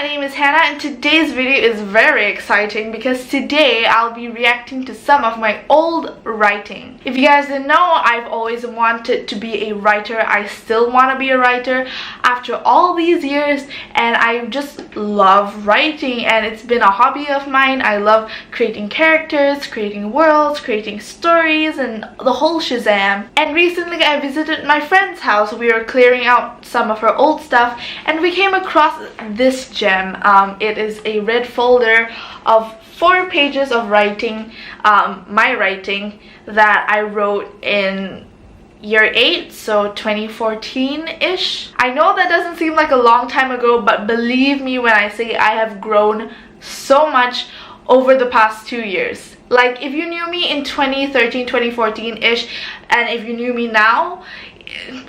my name is Hannah and today's video is very exciting because today I'll be reacting to some of my old writing. If you guys didn't know, I've always wanted to be a writer. I still want to be a writer after all these years, and I just love writing and it's been a hobby of mine. I love creating characters, creating worlds, creating stories, and the whole shazam. And recently I visited my friend's house. We were clearing out some of her old stuff and we came across this gem. It is a red folder of 4 pages of writing, my writing that I wrote in year 8, so 2014-ish. I know that doesn't seem like a long time ago, but believe me when I say I have grown so much over the past 2 years. Like, if you knew me in 2013, 2014-ish, and if you knew me now,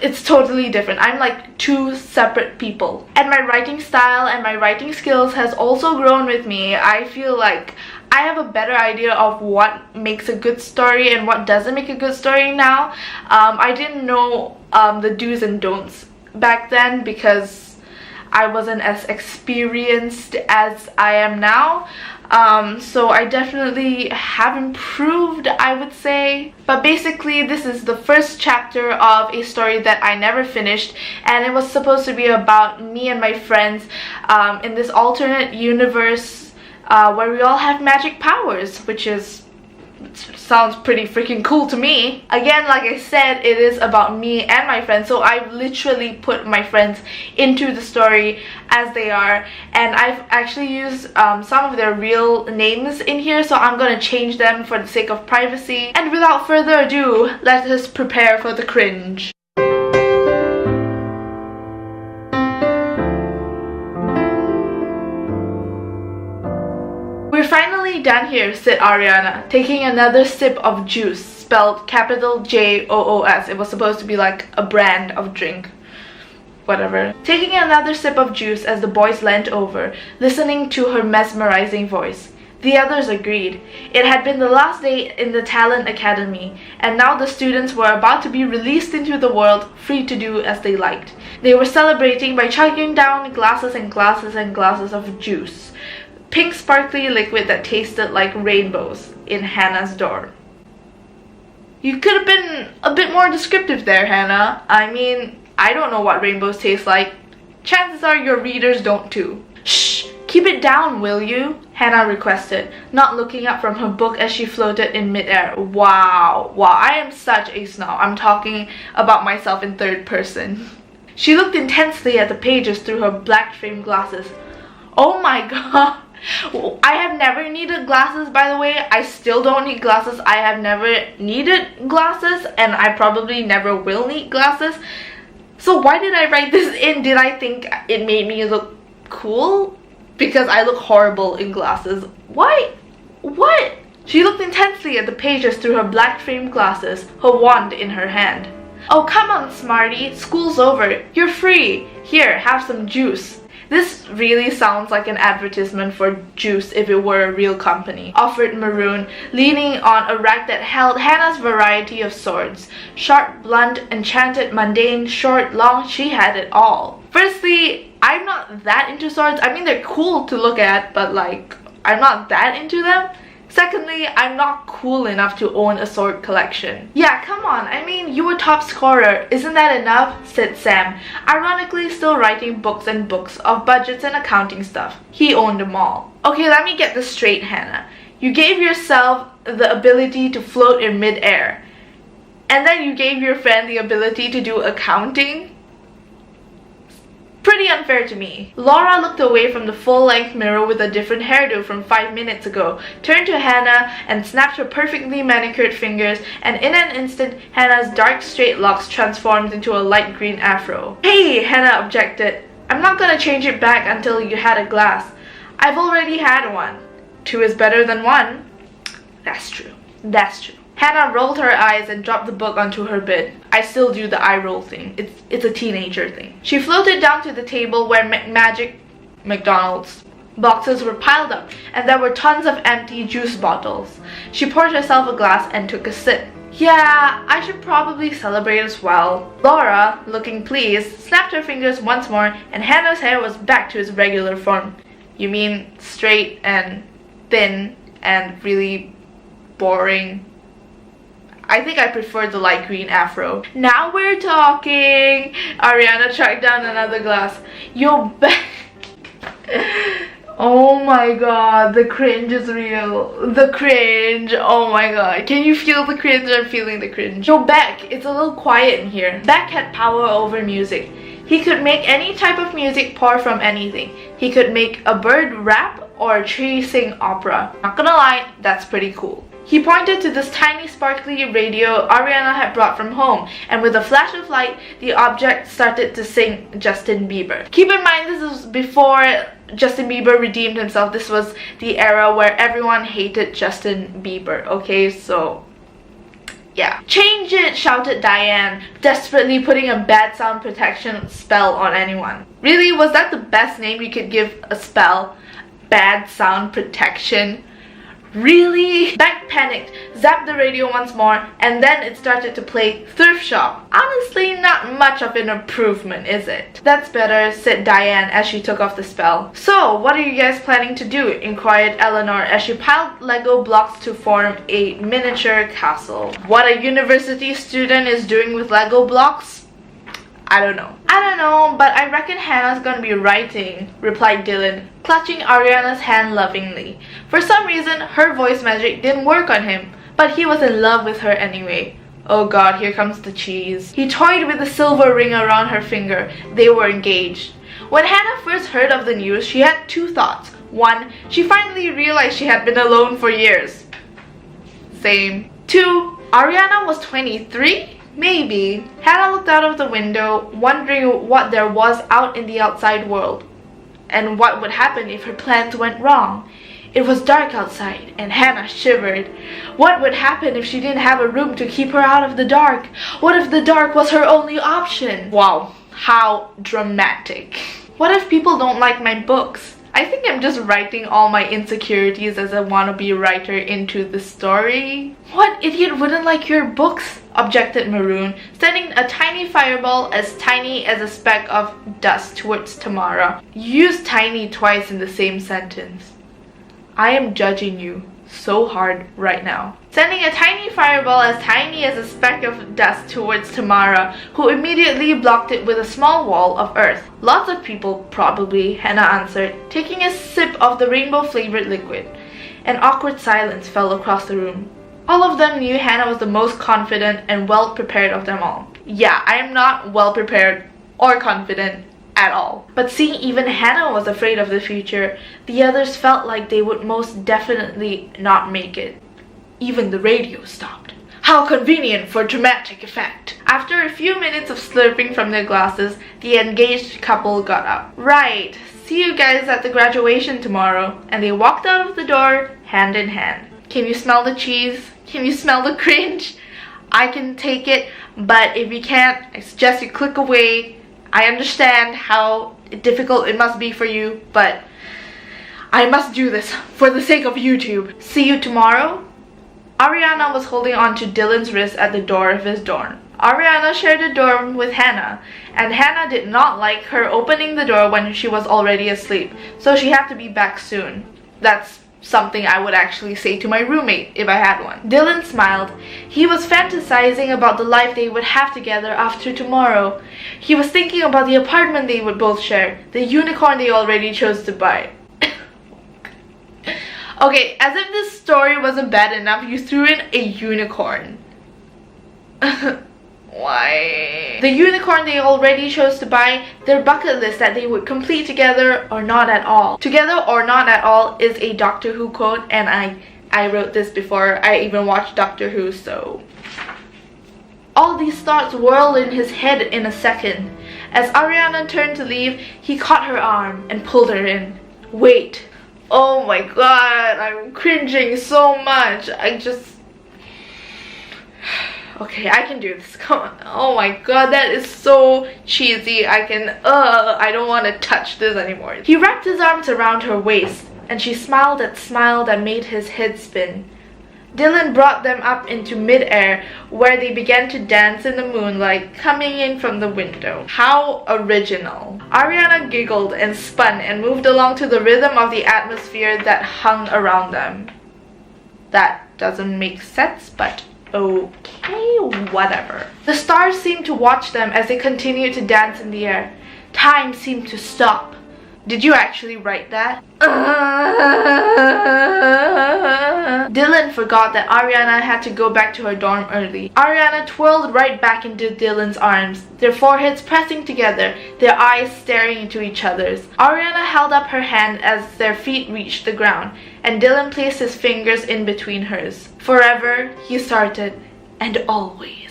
it's totally different. I'm like 2 separate people. And my writing style and my writing skills has also grown with me. I feel like I have a better idea of what makes a good story and what doesn't make a good story now. I didn't know the do's and don'ts back then because I wasn't as experienced as I am now. So I definitely have improved, I would say. But basically, this is the first chapter of a story that I never finished, and it was supposed to be about me and my friends in this alternate universe where we all have magic powers, which sounds pretty freaking cool to me. Again, like I said, it is about me and my friends, so I've literally put my friends into the story as they are, and I've actually used some of their real names in here, so I'm gonna change them for the sake of privacy. And without further ado, let us prepare for the cringe. We're finally done here, said Ariana, taking another sip of juice, spelled capital J-O-O-S. It was supposed to be like a brand of drink. Whatever. Taking another sip of juice as the boys leant over, listening to her mesmerizing voice. The others agreed. It had been the last day in the Talent Academy, and now the students were about to be released into the world, free to do as they liked. They were celebrating by chugging down glasses and glasses and glasses of juice. Pink sparkly liquid that tasted like rainbows in Hannah's door. You could have been a bit more descriptive there, Hannah. I mean, I don't know what rainbows taste like. Chances are your readers don't too. Shh! Keep it down, will you? Hannah requested, not looking up from her book as she floated in midair. Wow, I am such a snob. I'm talking about myself in third person. She looked intensely at the pages through her black framed glasses. Oh my god. I have never needed glasses, by the way. I still don't need glasses. I have never needed glasses, and I probably never will need glasses. So why did I write this in? Did I think it made me look cool? Because I look horrible in glasses. Why? What? She looked intensely at the pages through her black framed glasses, her wand in her hand. Oh, come on, smarty. School's over. You're free. Here, have some juice. This really sounds like an advertisement for juice if it were a real company, offered Maroon, leaning on a rack that held Hannah's variety of swords. Sharp, blunt, enchanted, mundane, short, long, she had it all. Firstly, I'm not that into swords. I mean, they're cool to look at, but like, I'm not that into them. Secondly, I'm not cool enough to own a sword collection. Yeah, come on, I mean, you were top scorer, isn't that enough? Said Sam, ironically still writing books and books of budgets and accounting stuff. He owned them all. Okay, let me get this straight, Hannah. You gave yourself the ability to float in midair, and then you gave your friend the ability to do accounting? Pretty unfair to me. Laura looked away from the full-length mirror with a different hairdo from 5 minutes ago, turned to Hannah and snapped her perfectly manicured fingers, and in an instant, Hannah's dark straight locks transformed into a light green afro. Hey, Hannah objected. I'm not gonna change it back until you had a glass. I've already had one. 2 is better than 1. That's true. That's true. Hannah rolled her eyes and dropped the book onto her bed. I still do the eye roll thing. It's a teenager thing. She floated down to the table where McDonald's boxes were piled up, and there were tons of empty juice bottles. She poured herself a glass and took a sip. Yeah, I should probably celebrate as well. Laura, looking pleased, snapped her fingers once more and Hannah's hair was back to its regular form. You mean straight and thin and really boring? I think I prefer the light green afro. Now we're talking! Ariana tracked down another glass. You're back! Oh my god, the cringe is real. The cringe, oh my god. Can you feel the cringe? I'm feeling the cringe. Yo, Beck, it's a little quiet in here. Beck had power over music. He could make any type of music pour from anything. He could make a bird rap or a tree sing opera. Not gonna lie, that's pretty cool. He pointed to this tiny sparkly radio Ariana had brought from home, and with a flash of light, the object started to sing Justin Bieber. Keep in mind, this was before Justin Bieber redeemed himself. This was the era where everyone hated Justin Bieber, okay? So, yeah. Change it, shouted Diane, desperately putting a bad sound protection spell on anyone. Really, was that the best name you could give a spell? Bad sound protection? Really? Beck panicked, zapped the radio once more, and then it started to play Thrift Shop. Honestly, not much of an improvement, is it? That's better, said Diane as she took off the spell. So, what are you guys planning to do? Inquired Eleanor as she piled Lego blocks to form a miniature castle. What a university student is doing with Lego blocks? I don't know, but I reckon Hannah's gonna be writing, replied Dylan, clutching Ariana's hand lovingly. For some reason, her voice magic didn't work on him, but he was in love with her anyway. Oh god, here comes the cheese. He toyed with the silver ring around her finger. They were engaged. When Hannah first heard of the news, she had two thoughts. One, she finally realized she had been alone for years. Same. Two, Ariana was 23? Maybe. Hannah looked out of the window, wondering what there was out in the outside world, and what would happen if her plans went wrong. It was dark outside, and Hannah shivered. What would happen if she didn't have a room to keep her out of the dark? What if the dark was her only option? Wow, how dramatic. What if people don't like my books? I think I'm just writing all my insecurities as a wannabe writer into the story. What idiot wouldn't like your books? Objected Maroon, sending a tiny fireball as tiny as a speck of dust towards Tamara. You used tiny twice in the same sentence. I am judging you so hard right now. Sending a tiny fireball as tiny as a speck of dust towards Tamara, who immediately blocked it with a small wall of earth. Lots of people, probably, Hannah answered, taking a sip of the rainbow-flavored liquid. An awkward silence fell across the room. All of them knew Hannah was the most confident and well-prepared of them all. Yeah, I am not well-prepared or confident at all. But seeing even Hannah was afraid of the future, the others felt like they would most definitely not make it. Even the radio stopped. How convenient for dramatic effect. After a few minutes of slurping from their glasses, the engaged couple got up. Right, see you guys at the graduation tomorrow. And they walked out of the door, hand in hand. Can you smell the cheese? Can you smell the cringe? I can take it, but if you can't, I suggest you click away. I understand how difficult it must be for you, but I must do this for the sake of YouTube. See you tomorrow? Ariana was holding on to Dylan's wrist at the door of his dorm. Ariana shared a dorm with Hannah, and Hannah did not like her opening the door when she was already asleep, so she had to be back soon. That's something I would actually say to my roommate if I had one. Dylan smiled. He was fantasizing about the life they would have together after tomorrow. He was thinking about the apartment they would both share, the unicorn they already chose to buy. Okay, as if this story wasn't bad enough, you threw in a unicorn. Why? The unicorn they already chose to buy, their bucket list that they would complete together or not at all. Together or not at all is a Doctor Who quote, and I wrote this before I even watched Doctor Who, so... All these thoughts whirled in his head in a second. As Ariana turned to leave, he caught her arm and pulled her in. Wait. Oh my god, I'm cringing so much. Okay, I can do this. Come on. Oh my god, that is so cheesy. I don't want to touch this anymore. He wrapped his arms around her waist, and she smiled that smile that made his head spin. Dylan brought them up into mid-air where they began to dance in the moonlight coming in from the window. How original. Ariana giggled and spun and moved along to the rhythm of the atmosphere that hung around them. That doesn't make sense, but okay, whatever. The stars seemed to watch them as they continued to dance in the air. Time seemed to stop. Did you actually write that? Dylan forgot that Ariana had to go back to her dorm early. Ariana twirled right back into Dylan's arms, their foreheads pressing together, their eyes staring into each other's. Ariana held up her hand as their feet reached the ground, and Dylan placed his fingers in between hers. Forever, he started, and always.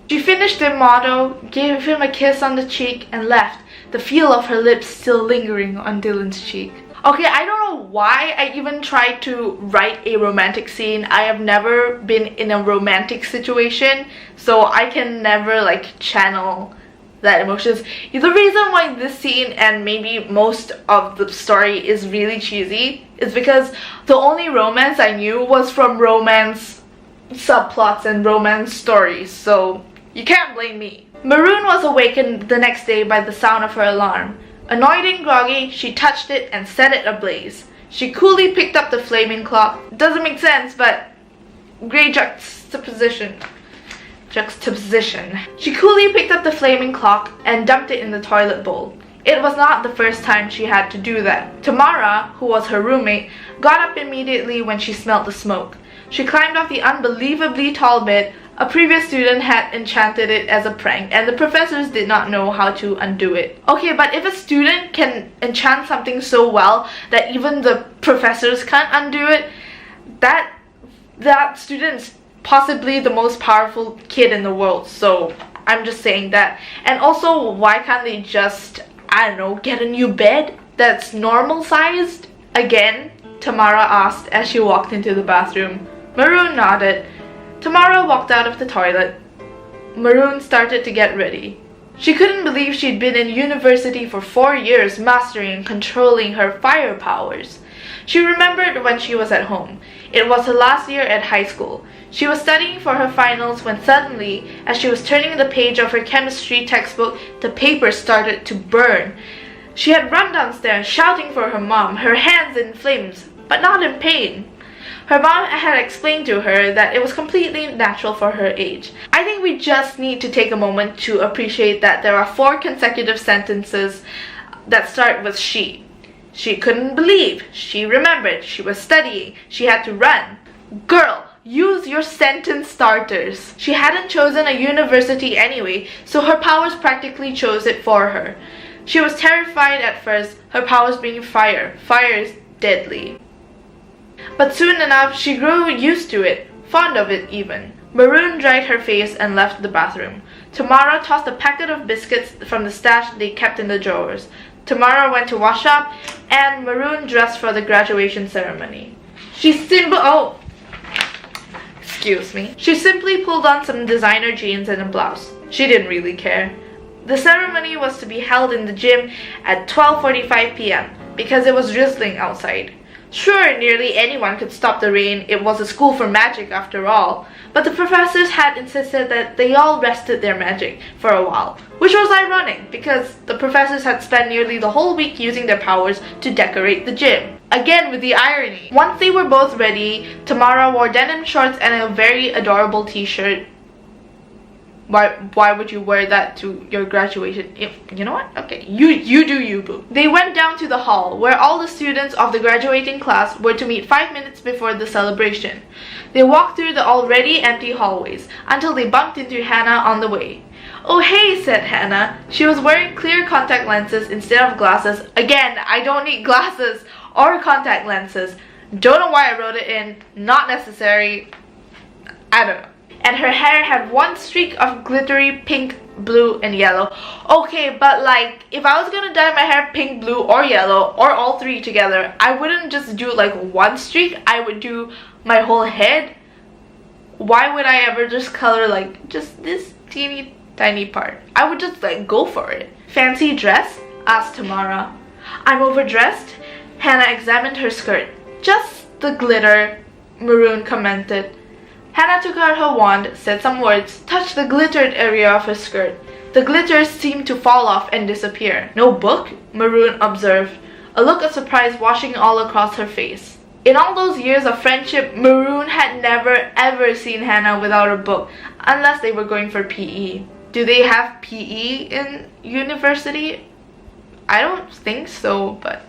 She finished their motto, gave him a kiss on the cheek, and left, the feel of her lips still lingering on Dylan's cheek. Okay, I don't know why I even tried to write a romantic scene. I have never been in a romantic situation, so I can never like channel that emotions. The reason why this scene and maybe most of the story is really cheesy is because the only romance I knew was from romance subplots and romance stories, so you can't blame me. Maroon was awakened the next day by the sound of her alarm. Annoyed and groggy, she touched it and set it ablaze. She coolly picked up the flaming clock. Doesn't make sense, but great juxtaposition. She coolly picked up the flaming clock and dumped it in the toilet bowl. It was not the first time she had to do that. Tamara, who was her roommate, got up immediately when she smelled the smoke. She climbed off the unbelievably tall bed. A previous student had enchanted it as a prank, and the professors did not know how to undo it. Okay, but if a student can enchant something so well that even the professors can't undo it, that student's possibly the most powerful kid in the world. So I'm just saying that. And also, why can't they just, I don't know, get a new bed that's normal sized? Again, Tamara asked as she walked into the bathroom. Maroon nodded. Tamara walked out of the toilet. Maroon started to get ready. She couldn't believe she'd been in university for 4 years, mastering and controlling her fire powers. She remembered when she was at home. It was her last year at high school. She was studying for her finals when suddenly, as she was turning the page of her chemistry textbook, the paper started to burn. She had run downstairs, shouting for her mom, her hands in flames, but not in pain. Her mom had explained to her that it was completely natural for her age. I think we just need to take a moment to appreciate that there are 4 consecutive sentences that start with she. She couldn't believe. She remembered. She was studying. She had to run. Girl, use your sentence starters. She hadn't chosen a university anyway, so her powers practically chose it for her. She was terrified at first, her powers being fire. Fire is deadly. But soon enough, she grew used to it, fond of it even. Maroon dried her face and left the bathroom. Tamara tossed a packet of biscuits from the stash they kept in the drawers. Tamara went to wash up, and Maroon dressed for the graduation ceremony. She simply pulled on some designer jeans and a blouse. She didn't really care. The ceremony was to be held in the gym at 12:45 p.m. because it was drizzling outside. Sure, nearly anyone could stop the rain. It was a school for magic after all. But the professors had insisted that they all rested their magic for a while, which was ironic because the professors had spent nearly the whole week using their powers to decorate the gym. Again with the irony. Once they were both ready, Tamara wore denim shorts and a very adorable t-shirt. Why would you wear that to your graduation? You know what? Okay, you do you, boo. They went down to the hall where all the students of the graduating class were to meet 5 minutes before the celebration. They walked through the already empty hallways until they bumped into Hannah on the way. "Oh hey," said Hannah. She was wearing clear contact lenses instead of glasses. Again, I don't need glasses or contact lenses. Don't know why I wrote it in. Not necessary. I don't know. And her hair had one streak of glittery pink, blue, and yellow. Okay, but like, if I was gonna dye my hair pink, blue, or yellow, or all 3 together, I wouldn't just do like one streak, I would do my whole head. Why would I ever just color like just this teeny tiny part? I would just like go for it. "Fancy dress?" asked Tamara. "I'm overdressed." Hannah examined her skirt. Just the glitter," Maroon commented. Hannah took out her wand, said some words, touched the glittered area of her skirt. The glitter seemed to fall off and disappear. "No book?" Maroon observed, a look of surprise washing all across her face. In all those years of friendship, Maroon had never ever seen Hannah without a book, unless they were going for PE. Do they have PE in university? I don't think so, but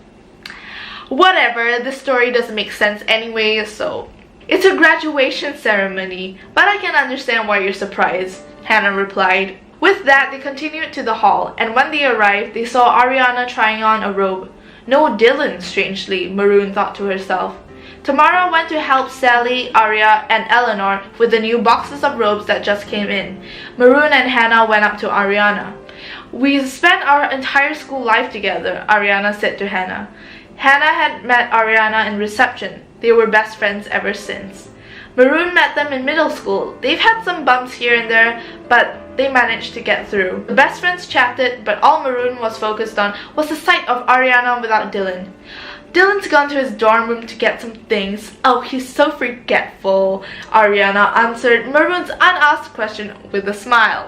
whatever, this story doesn't make sense anyway, so it's a graduation ceremony, but I can understand why you're surprised, Hannah replied. With that, they continued to the hall, and when they arrived, they saw Ariana trying on a robe. No Dylan, strangely, Maroon thought to herself. Tamara went to help Sally, Aria, and Eleanor with the new boxes of robes that just came in. Maroon and Hannah went up to Ariana. "We spent our entire school life together," Ariana said to Hannah. Hannah had met Ariana in reception. They were best friends ever since. Maroon met them in middle school. They've had some bumps here and there, but they managed to get through. The best friends chatted, but all Maroon was focused on was the sight of Ariana without Dylan. "Dylan's gone to his dorm room to get some things. Oh, he's so forgetful," Ariana answered Maroon's unasked question with a smile.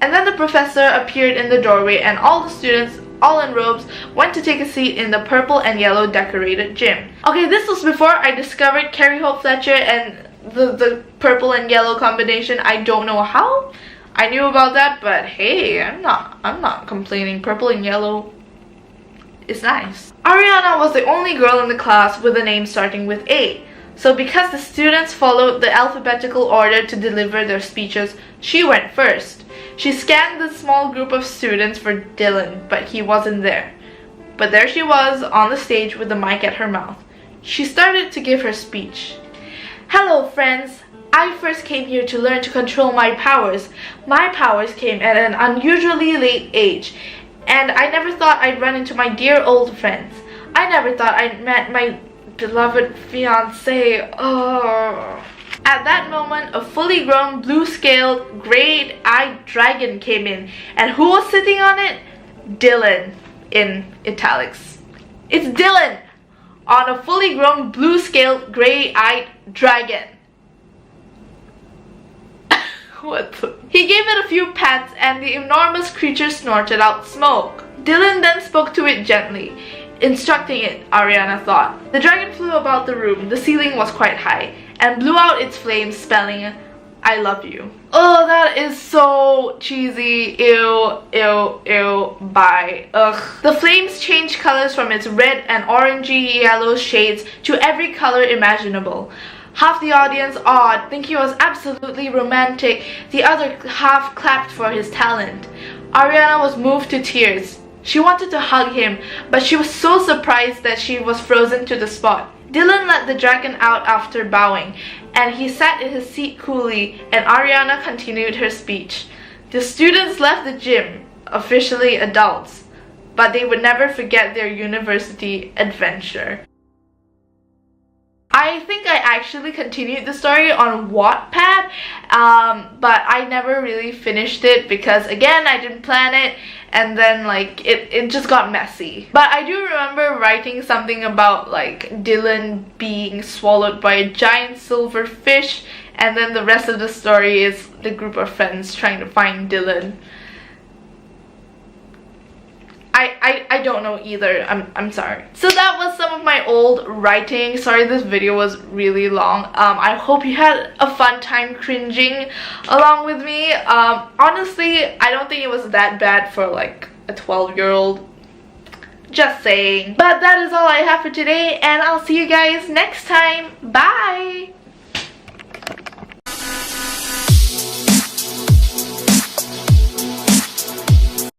And then the professor appeared in the doorway and all the students, all in robes, went to take a seat in the purple and yellow decorated gym. Okay, this was before I discovered Carrie Hope Fletcher and the purple and yellow combination. I don't know how I knew about that, but hey, I'm not complaining. Purple and yellow is nice. Ariana was the only girl in the class with a name starting with A. So because the students followed the alphabetical order to deliver their speeches, she went first. She scanned the small group of students for Dylan, but he wasn't there. But there she was on the stage with the mic at her mouth. She started to give her speech. "Hello friends, I first came here to learn to control my powers. My powers came at an unusually late age, and I never thought I'd run into my dear old friends. I never thought I'd met my beloved fiancé. Oh." At that moment, a fully grown, blue-scaled, gray-eyed dragon came in, and who was sitting on it? Dylan, in italics. It's Dylan on a fully grown, blue-scaled, gray-eyed dragon. What the? He gave it a few pats, and the enormous creature snorted out smoke. Dylan then spoke to it gently, instructing it, Ariana thought. The dragon flew about the room. The ceiling was quite high, and blew out its flames, spelling, "I love you." Oh, that is so cheesy. Ew, ew, ew, bye. Ugh. The flames changed colors from its red and orangey yellow shades to every color imaginable. Half the audience awed, thinking he was absolutely romantic. The other half clapped for his talent. Ariana was moved to tears. She wanted to hug him, but she was so surprised that she was frozen to the spot. Dylan let the dragon out after bowing, and he sat in his seat coolly, and Ariana continued her speech. The students left the gym, officially adults, but they would never forget their university adventure. I think I actually continued the story on Wattpad, but I never really finished it because, again, I didn't plan it, and then like it just got messy. But I do remember writing something about like Dylan being swallowed by a giant silver fish, and then the rest of the story is the group of friends trying to find Dylan. I don't know either. I'm sorry. So that was some of my old writing. Sorry this video was really long. I hope you had a fun time cringing along with me. Honestly, I don't think it was that bad for like a 12-year-old. Just saying. But that is all I have for today, and I'll see you guys next time. Bye!